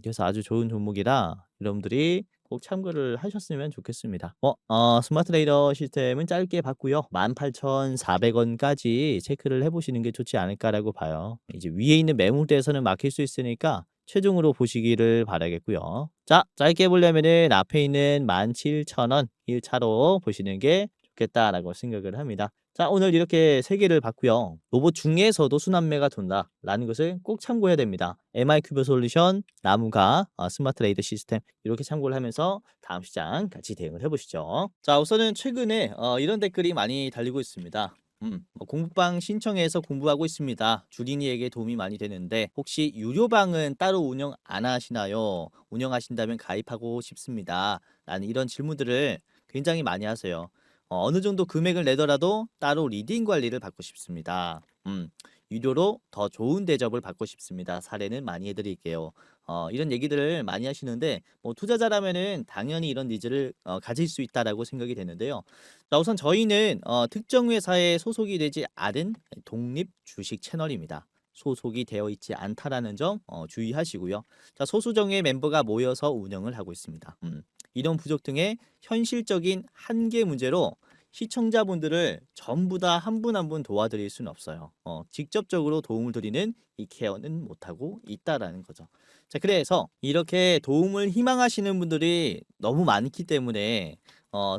그래서 아주 좋은 종목이라 여러분들이 꼭 참고를 하셨으면 좋겠습니다. 스마트 레이더 시스템은 짧게 봤고요. 18,400원까지 체크를 해보시는 게 좋지 않을까라고 봐요. 이제 위에 있는 매물대에서는 막힐 수 있으니까 최종으로 보시기를 바라겠고요. 자, 짧게 보려면은 앞에 있는 17,000원 1차로 보시는 게 좋겠다라고 생각을 합니다. 자, 오늘 이렇게 세 개를 봤고요. 로봇 중에서도 순환매가 돈다라는 것을 꼭 참고해야 됩니다. MI큐브 솔루션, 나무가, 스마트 레이더 시스템 이렇게 참고를 하면서 다음 시장 같이 대응을 해보시죠. 자, 우선은 최근에 이런 댓글이 많이 달리고 있습니다. 공부방 신청해서 공부하고 있습니다. 주린이에게 도움이 많이 되는데 혹시 유료방은 따로 운영 안 하시나요? 운영하신다면 가입하고 싶습니다. 라는 이런 질문들을 굉장히 많이 하세요. 어느 정도 금액을 내더라도 따로 리딩 관리를 받고 싶습니다. 유료로 더 좋은 대접을 받고 싶습니다. 사례는 많이 해드릴게요. 이런 얘기들을 많이 하시는데, 투자자라면은 당연히 이런 니즈를 가질 수 있다라고 생각이 되는데요. 자, 우선 저희는 특정 회사에 소속이 되지 않은 독립 주식 채널입니다. 소속이 되어 있지 않다라는 점 주의하시고요. 자, 소수정의 멤버가 모여서 운영을 하고 있습니다. 이런 부족 등의 현실적인 한계 문제로 시청자분들을 전부 다 한 분 한 분 도와드릴 수는 없어요. 직접적으로 도움을 드리는 이 케어는 못하고 있다라는 거죠. 자, 그래서 이렇게 도움을 희망하시는 분들이 너무 많기 때문에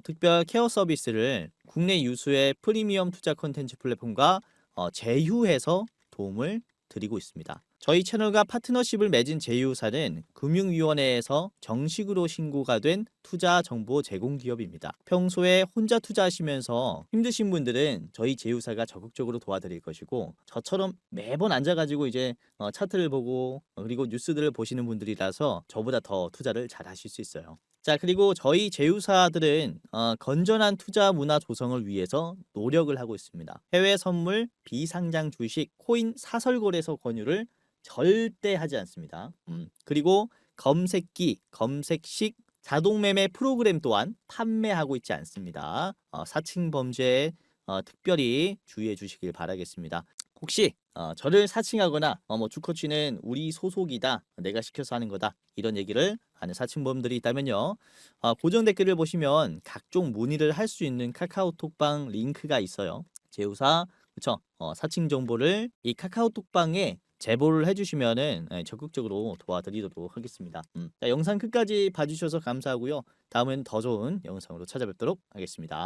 특별 케어 서비스를 국내 유수의 프리미엄 투자 콘텐츠 플랫폼과 제휴해서 도움을 드리고 있습니다. 저희 채널과 파트너십을 맺은 제휴사는 금융위원회에서 정식으로 신고가 된 투자 정보 제공 기업입니다. 평소에 혼자 투자하시면서 힘드신 분들은 저희 제휴사가 적극적으로 도와드릴 것이고, 저처럼 매번 앉아가지고 이제 차트를 보고 그리고 뉴스들을 보시는 분들이라서 저보다 더 투자를 잘 하실 수 있어요. 자, 그리고 저희 제휴사들은 건전한 투자 문화 조성을 위해서 노력을 하고 있습니다. 해외 선물, 비상장 주식, 코인 사설거래소 권유를 절대 하지 않습니다. 그리고 검색기, 검색식 자동 매매 프로그램 또한 판매하고 있지 않습니다. 사칭 범죄에 특별히 주의해 주시길 바라겠습니다. 혹시 저를 사칭하거나 뭐 주코치는 우리 소속이다, 내가 시켜서 하는 거다, 이런 얘기를 하는 사칭범들이 있다면요, 고정 댓글을 보시면 각종 문의를 할 수 있는 카카오톡방 링크가 있어요. 제휴사, 그쵸? 사칭 정보를 이 카카오톡방에 제보를 해주시면은 적극적으로 도와드리도록 하겠습니다. 자, 영상 끝까지 봐주셔서 감사하고요. 다음엔 더 좋은 영상으로 찾아뵙도록 하겠습니다.